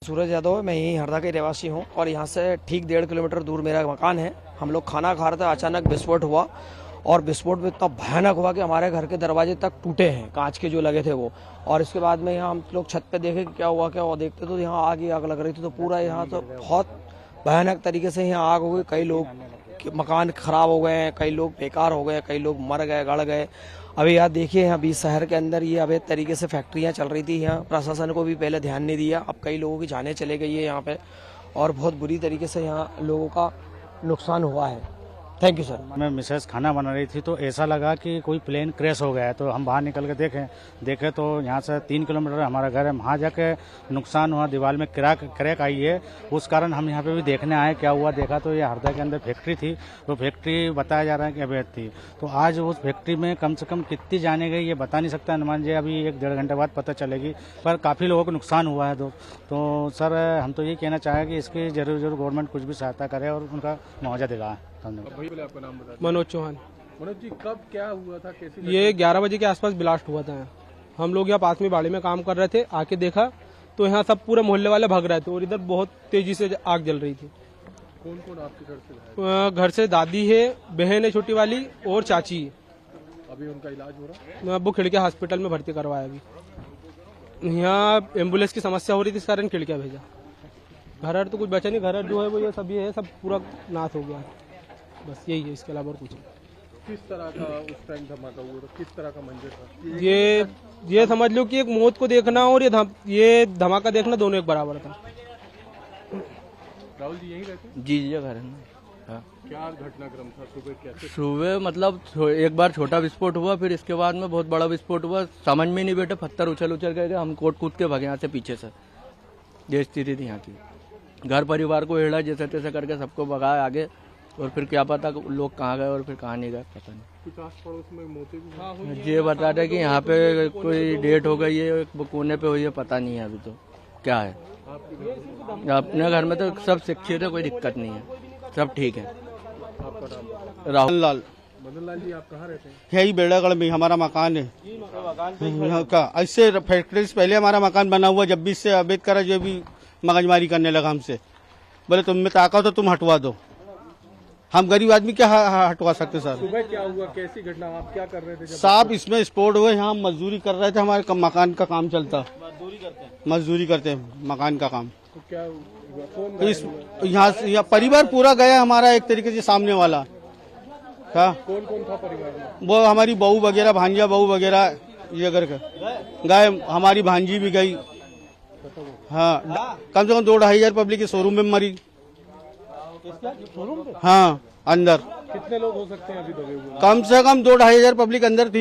सूरज यादव, मैं यहीं हरदा के रहवासी हूँ और यहाँ से ठीक 1.5 किलोमीटर दूर मेरा मकान है। हम लोग खाना खा रहे थे, अचानक विस्फोट हुआ और विस्फोट में इतना भयानक हुआ कि हमारे घर के दरवाजे तक टूटे हैं, कांच के जो लगे थे वो। और इसके बाद में यहाँ हम लोग छत पे देखे कि क्या हुआ देखते तो यहाँ आग ही आग लग रही थी। तो पूरा यहाँ तो बहुत भयानक तरीके से यहाँ आग हो गई। कई लोग मकान खराब हो गए हैं, कई लोग बेकार हो गए, कई लोग मर गए, गड़ गए। अभी यार देखिए, यहाँ बीच शहर के अंदर ये अवैध तरीके से फैक्ट्रियाँ चल रही थी। यहाँ प्रशासन को भी पहले ध्यान नहीं दिया, अब कई लोगों की जानें चले गई है यहाँ पे और बहुत बुरी तरीके से यहाँ लोगों का नुकसान हुआ है। Thank you sir. मैं मिसेस खाना बना रही थी तो ऐसा लगा कि कोई प्लेन क्रैश हो गया है। तो हम बाहर निकल के देखे तो यहाँ से 3 किलोमीटर हमारा घर है। वहाँ जाके नुकसान हुआ, दीवार में क्रैक आई है। उस कारण हम यहाँ पे भी देखने आए क्या हुआ। देखा तो ये हरदा के अंदर फैक्ट्री थी, तो फैक्ट्री बताया जा रहा है कि अवैध थी। तो आज उस फैक्ट्री में कम से कम कितनी जाने गई ये बता नहीं सकता अनुमान जी, अभी 1-1.5 घंटे बाद पता चलेगी। पर काफ़ी लोगों को नुकसान हुआ है। तो सर हम तो ये कहना चाहेंगे कि इसकी जरूर गवर्नमेंट कुछ भी सहायता करे और उनका मुआवजा दिलाए। धन्यवाद। आपका नाम बताइए। मनोज चौहान। मनोज जी, कब क्या हुआ था, कैसी? ये 11 बजे के आसपास ब्लास्ट हुआ था। हम लोग यहाँ पास में बाड़ी में काम कर रहे थे, आके देखा तो यहाँ सब पूरे मोहल्ले वाले भाग रहे थे और इधर बहुत तेजी से आग जल रही थी। कौन कौन आपके घर से? घर से दादी है, बहन है छोटी वाली और चाची है। अभी उनका इलाज हो रहा है? वो खिड़किया हॉस्पिटल में भर्ती करवाया। अभी यहाँ एम्बुलेंस की समस्या हो रही थी, इस कारण खिड़किया भेजा। घर तो कुछ बचा नहीं, घर जो है वो ये सब पूरा नाश हो गया। बस यही है, इसके अलावा और कुछ नहीं। किस तरह का उस टाइम धमाका हुआ था, किस तरह का मंजर था? ये समझ लो कि एक मौत को देखना और ये धमाका देखना दोनों एक बराबर था। राहुल जी यहीं रहते? जी घर है ना। क्या घटनाक्रम था सुबह, कैसे? सुबह मतलब एक बार छोटा विस्फोट हुआ, फिर इसके बाद में बहुत बड़ा विस्फोट हुआ। समझ में नहीं बैठे, पत्थर उछल गए थे। हम कूद के भागे यहाँ से पीछे से। ये स्थिति थी यहाँ की। घर परिवार को हेड़ा जैसे तैसे करके सबको भगाया आगे, और फिर क्या पता लोग कहाँ गए और फिर कहाँ नहीं गए, पता नहीं। कुछ आस पड़ोस में मौतें भी हुई? ये बता रहे कि यहाँ पे कोई डेट हो गई है, वो कोने पे हुई है, पता नहीं है अभी तो क्या है। अपने घर में तो सब शिक्षित है, कोई दिक्कत नहीं है, सब ठीक है। आपका नाम? राहुल लाल। मदन लाल जी, आप कहाँ रहते हैं? यही बेड़ागढ़ में हमारा मकान है। यहाँ का ऐसे फैक्ट्री से पहले हमारा मकान बना हुआ, जब भी इससे अवैध करा जो भी मगजमारी करने लगा हमसे। बोले तुम में ताकत हो तुम हटवा दो, हम गरीब आदमी क्या हटवा सकते सर। सुबह क्या हुआ, कैसी घटना, आप क्या कर रहे थे? साहब इसमें स्पोर्ट हुए, यहाँ मजदूरी कर रहे थे, हमारे मकान का काम चलता। मजदूरी करते हैं मकान का काम। तो क्या इस यहाँ परिवार पूरा गया हमारा, एक तरीके से सामने वाला। क्या कौन कौन था परिवार में? वो हमारी बहू वगैरह, भांजिया बहू वगैरह, ये करके गए। हमारी भांजी भी गई। हाँ, कम से कम 2-2.5 हजार पब्लिक के शोरूम में मरी। हाँ, अंदर कितने लोग हो सकते हैं अभी दबे हुए? कम से कम 2-2.5 हजार पब्लिक अंदर थी।